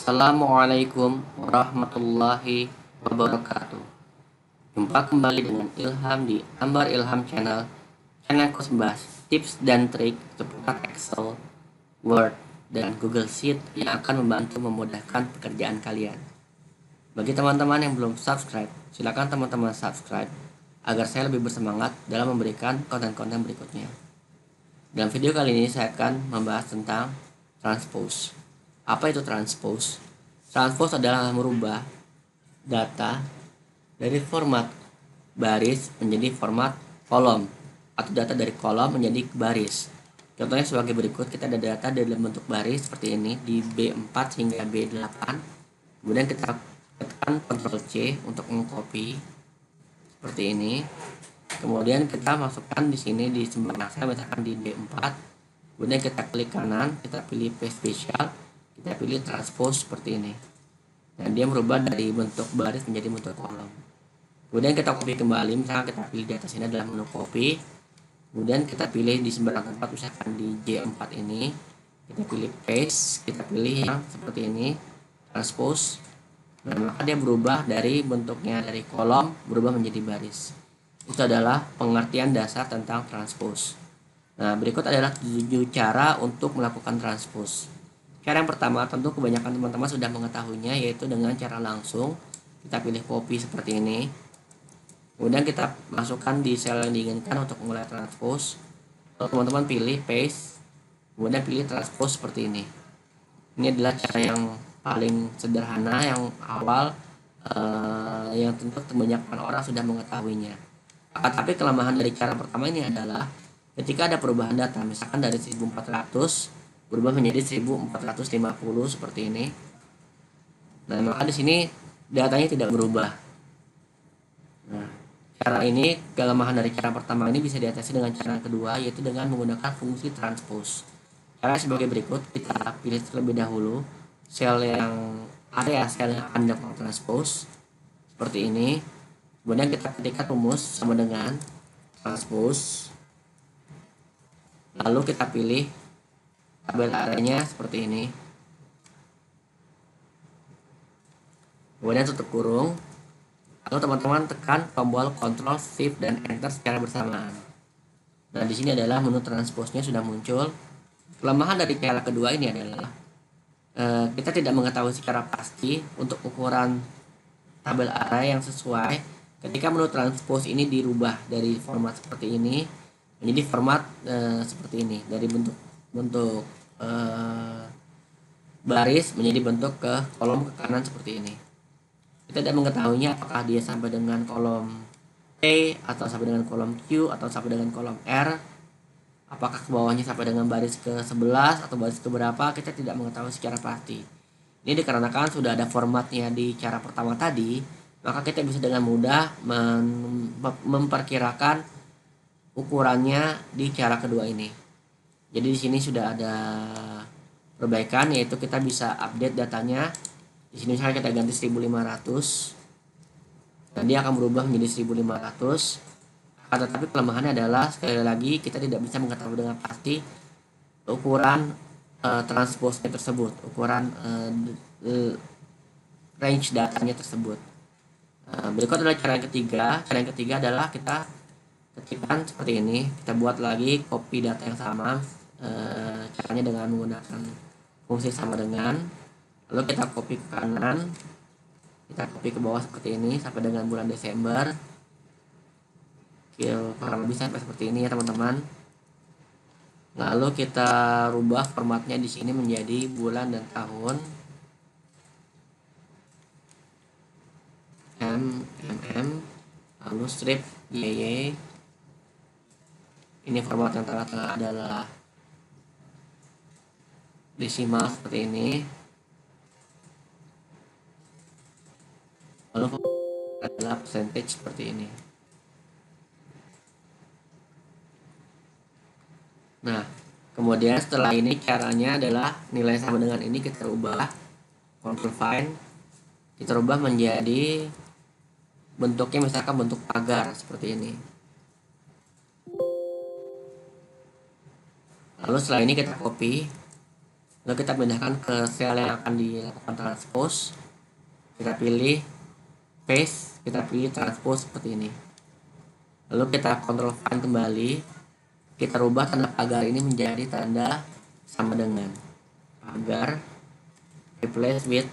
Assalamualaikum warahmatullahi wabarakatuh. Jumpa kembali dengan Ilham di Ambar Ilham Channel. Channel khusus membahas tips dan trik seputar Excel, Word, dan Google Sheet yang akan membantu memudahkan pekerjaan kalian. Bagi teman-teman yang belum subscribe, silakan teman-teman subscribe agar saya lebih bersemangat dalam memberikan konten-konten berikutnya. Dalam video kali ini saya akan membahas tentang transpose. Apa itu transpose? Transpose adalah merubah data dari format baris menjadi format kolom, atau data dari kolom menjadi baris. Contohnya sebagai berikut, kita ada data dalam bentuk baris seperti ini di B4 hingga B8. Kemudian kita tekan Ctrl C untuk mengcopy seperti ini. Kemudian kita masukkan di sini di sebelah saya, misalkan di D4. Kemudian kita klik kanan, kita pilih paste spesial, kita pilih transpose seperti ini. Dan dia merubah dari bentuk baris menjadi bentuk kolom. Kemudian kita copy kembali, misalkan kita pilih di atas ini adalah menu copy. Kemudian kita pilih di sebelah tempat, misalkan di J4 ini, kita pilih paste, kita pilih yang seperti ini, transpose. Nah, maka dia berubah dari bentuknya dari kolom berubah menjadi baris. Itu adalah pengertian dasar tentang transpose. Nah, berikut adalah 7 cara untuk melakukan transpose. Cara yang pertama, tentu kebanyakan teman-teman sudah mengetahuinya, yaitu dengan cara langsung. Kita pilih copy seperti ini. Kemudian kita masukkan di sel yang diinginkan untuk mulai transpose. Lalu teman-teman pilih paste. Kemudian pilih transpose seperti ini. Ini adalah cara yang paling sederhana, yang awal, yang tentu kebanyakan orang sudah mengetahuinya. Tapi kelemahan dari cara pertama ini adalah ketika ada perubahan data, misalkan dari 1400 berubah menjadi 1450 seperti ini. Nah, maka di sini datanya tidak berubah. Nah, cara ini, kelemahan dari cara pertama ini bisa diatasi dengan cara kedua, yaitu dengan menggunakan fungsi transpose. Cara sebagai berikut, kita pilih terlebih dahulu sel yang area sel yang akan dilakukan transpose seperti ini. Kemudian kita ketikkan rumus sama dengan transpose. Lalu kita pilih tabel areanya seperti ini. Kemudian tutup kurung. Lalu teman-teman tekan tombol Ctrl, Shift, dan Enter secara bersamaan. Nah, di sini adalah menu transpose-nya sudah muncul. Kelemahan dari cara kedua ini adalah kita tidak mengetahui secara pasti untuk ukuran tabel array yang sesuai ketika menu transpose ini dirubah dari format seperti ini menjadi format seperti ini, dari bentuk baris menjadi bentuk ke kolom ke kanan seperti ini. Kita tidak mengetahuinya apakah dia sampai dengan kolom T, atau sampai dengan kolom Q, atau sampai dengan kolom R, apakah ke bawahnya sampai dengan baris ke 11 atau baris ke berapa, kita tidak mengetahui secara pasti. Ini dikarenakan sudah ada formatnya di cara pertama tadi, maka kita bisa dengan mudah memperkirakan ukurannya di cara kedua ini. Jadi di sini sudah ada perbaikan, yaitu kita bisa update datanya. Di sini misalnya kita ganti 1500, dan dia akan berubah menjadi 1500. Tetapi kelemahannya adalah, sekali lagi, kita tidak bisa mengetahui dengan pasti ukuran transpose tersebut, ukuran range datanya tersebut. Berikut adalah cara yang ketiga. Cara yang ketiga adalah kita ketikkan seperti ini, kita buat lagi copy data yang sama, caranya dengan menggunakan fungsi sama dengan, lalu kita copy ke kanan, kita copy ke bawah seperti ini sampai dengan bulan Desember, kurang lebih sampai seperti ini ya teman-teman. Lalu kita rubah formatnya di sini menjadi bulan dan tahun, lalu strip YY. Ini format yang tengah-tengah adalah desimal seperti ini. Lalu adalah percentage seperti ini. Nah, kemudian setelah ini caranya adalah nilai sama dengan ini kita ubah, control find, kita ubah menjadi bentuknya misalkan bentuk pagar seperti ini. Lalu setelah ini kita copy, lalu kita pindahkan ke sel yang akan dilakukan transpose. Kita pilih paste, kita pilih transpose seperti ini. Lalu kita control find kembali, kita rubah tanda pagar ini menjadi tanda sama dengan, pagar replace with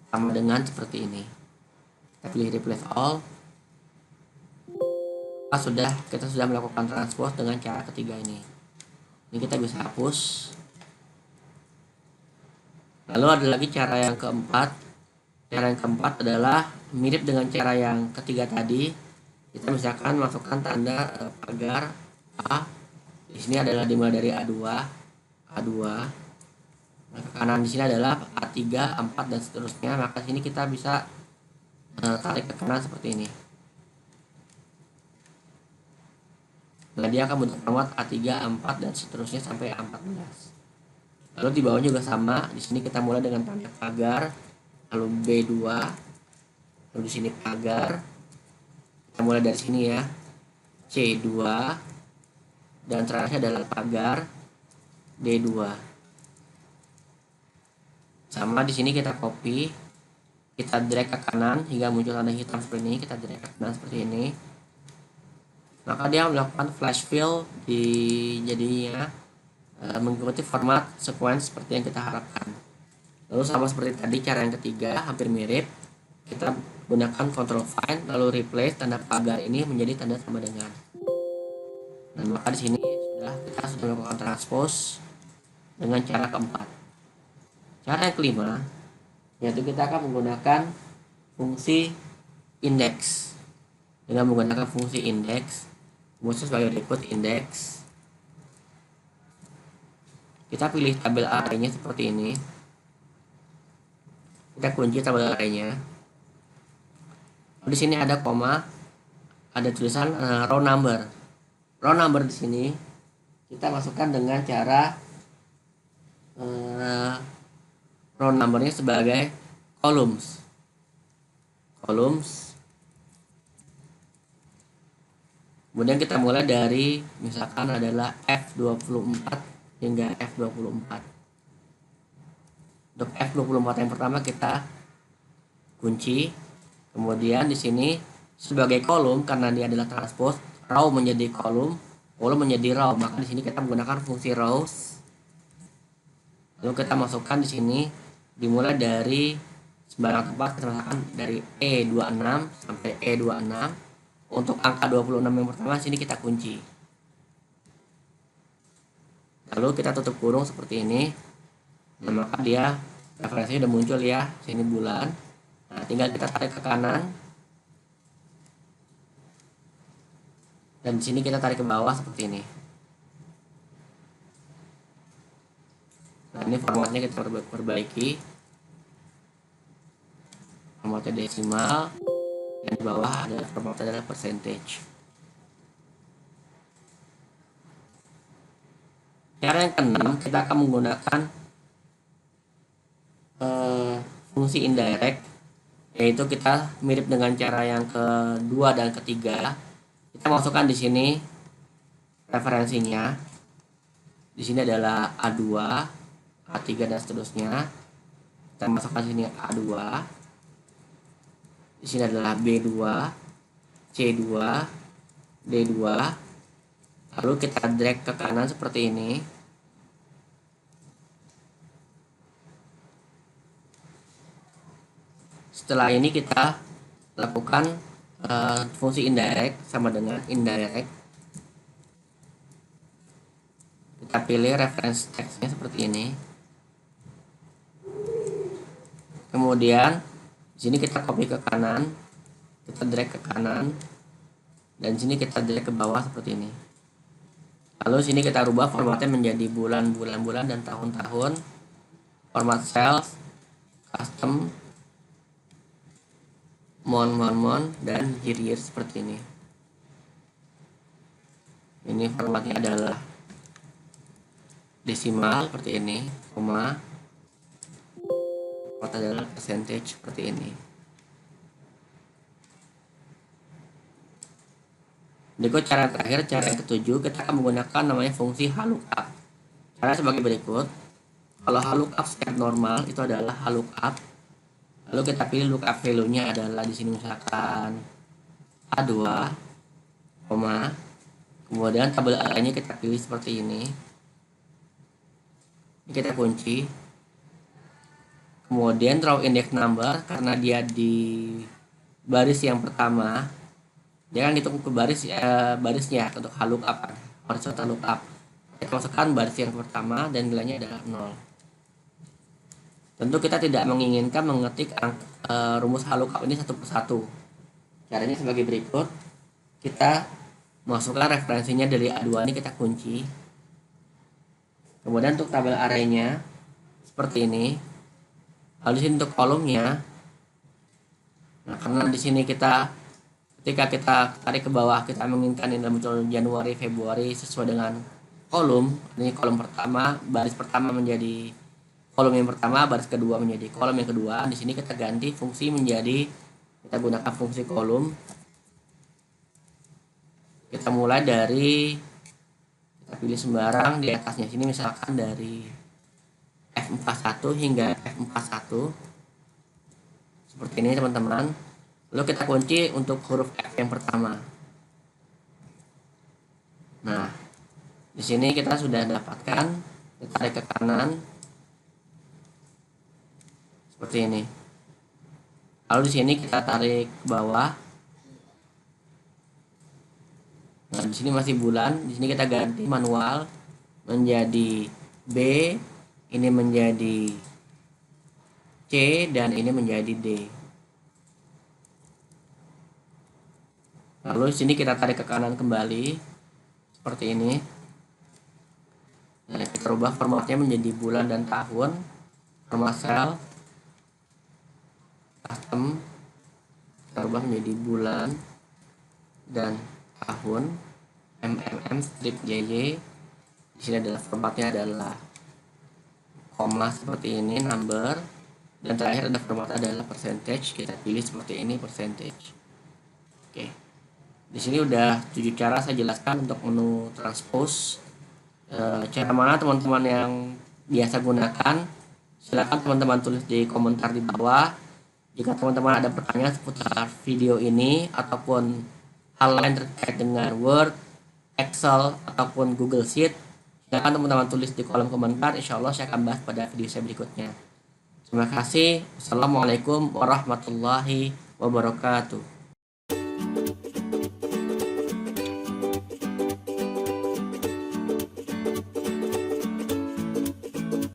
sama dengan seperti ini. Kita pilih replace all. Kita sudah melakukan transpose dengan cara ketiga ini. Ini kita bisa hapus. Lalu ada lagi cara yang keempat. Cara yang keempat adalah mirip dengan cara yang ketiga tadi. Kita misalkan masukkan tanda pagar A. Di sini adalah dimulai dari A2, A2. Nah, ke kanan di sini adalah A3, A4 dan seterusnya. Maka sini kita bisa tarik ke kanan seperti ini. Nah, dia akan bentuk format A3, A4 dan seterusnya sampai A14. Lalu di bawah juga sama. Di sini kita mulai dengan tanda pagar, lalu B2, lalu di sini pagar. Kita mulai dari sini ya, C2, dan terakhir adalah pagar D2. Sama di sini kita copy, kita drag ke kanan hingga muncul tanda hitam seperti ini. Kita drag ke kanan seperti ini. Maka dia melakukan flash fill jadinya mengikuti format sequence seperti yang kita harapkan. Lalu sama seperti tadi cara yang ketiga, hampir mirip. Kita gunakan control find lalu replace tanda pagar ini menjadi tanda sama dengan. Dan maka di sini kita sudah melakukan transpose dengan cara keempat. Cara yang kelima yaitu kita akan menggunakan fungsi index. Dengan menggunakan fungsi index, khusus sebagai berikut index. Kita pilih tabel array-nya seperti ini. Kita kunci tabel array-nya. Di sini ada koma, ada tulisan row number. Row number di sini kita masukkan dengan cara row numbernya sebagai columns. Kemudian kita mulai dari misalkan adalah F24 hingga F24. Untuk F24 yang pertama kita kunci. Kemudian di sini sebagai kolom karena dia adalah transpose, row menjadi kolom menjadi row. Maka di sini kita menggunakan fungsi rows. Lalu kita masukkan di sini dimulai dari sembarang tempat, misalkan dari E26 sampai E26. Untuk angka 26 yang pertama sini kita kunci. Lalu kita tutup kurung seperti ini. Nah, maka dia referensinya udah muncul ya, sini bulan. Nah, tinggal kita tarik ke kanan. Dan di sini kita tarik ke bawah seperti ini. Nah, ini formatnya kita perbaiki. Formatnya desimal. Dan di bawah ada formatnya adalah percentage. Cara yang keenam kita akan menggunakan fungsi indirect, yaitu kita mirip dengan cara yang kedua dan ketiga. Kita masukkan di sini referensinya. Di sini adalah A2, A3 dan seterusnya. Kita masukkan sini A2. Di sini adalah B2, C2, D2. Lalu kita drag ke kanan seperti ini. Setelah ini kita lakukan fungsi indirect sama dengan indirect. Kita pilih reference text-nya seperti ini. Kemudian di sini kita copy ke kanan, kita drag ke kanan, dan sini kita drag ke bawah seperti ini. Lalu sini kita rubah formatnya menjadi bulan dan tahun-tahun. format cells, custom, mon, dan year seperti ini. Ini formatnya adalah desimal seperti ini, koma, format adalah percentage seperti ini. Berikut cara terakhir, cara yang ketujuh, kita akan menggunakan namanya fungsi lookup. Cara sebagai berikut. Kalau lookup step normal itu adalah lookup. Lalu kita pilih lookup value-nya adalah di sini misalkan A2, koma, kemudian tabel arraynya kita pilih seperti ini. Ini kita kunci. Kemudian throw index number karena dia di baris yang pertama. Dia kan hitung ke barisnya untuk lookup, horizontal lookup. Kita masukkan baris yang pertama dan nilainya adalah 0. Tentu kita tidak menginginkan mengetik rumus lookup ini satu persatu. Caranya sebagai berikut. Kita masukkan referensinya dari A2 ini, kita kunci. Kemudian untuk tabel arraynya seperti ini. Lalu di sini untuk kolomnya. Nah, karena di sini ketika kita tarik ke bawah, kita menginginkan ini muncul Januari, Februari sesuai dengan kolom. Ini kolom pertama, baris pertama menjadi kolom yang pertama, baris kedua menjadi kolom yang kedua. Di sini kita ganti fungsi menjadi, kita gunakan fungsi kolom. Kita mulai dari, kita pilih sembarang di atasnya sini, misalkan dari F41 hingga F41 seperti ini teman-teman. Lalu kita kunci untuk huruf F yang pertama. Nah, di sini kita sudah dapatkan, kita tarik ke kanan seperti ini. Lalu di sini kita tarik ke bawah. Nah, di sini masih bulan. Di sini kita ganti manual menjadi B, ini menjadi C, dan ini menjadi D. Lalu di sini kita tarik ke kanan kembali seperti ini. Nah, kita rubah formatnya menjadi bulan dan tahun. Format cell, custom, kita rubah menjadi bulan dan tahun. strip JJ. Di sini adalah formatnya adalah koma seperti ini, number, dan terakhir ada format adalah percentage. Kita pilih seperti ini, percentage. Oke. Di sini udah 7 cara saya jelaskan untuk menu transpose. Cara mana teman-teman yang biasa gunakan, silakan teman-teman tulis di komentar di bawah. Jika teman-teman ada pertanyaan seputar video ini ataupun hal lain terkait dengan Word, Excel, ataupun Google Sheet, silakan teman-teman tulis di kolom komentar. Insya Allah saya akan bahas pada video saya berikutnya. Terima kasih. Wassalamualaikum warahmatullahi wabarakatuh.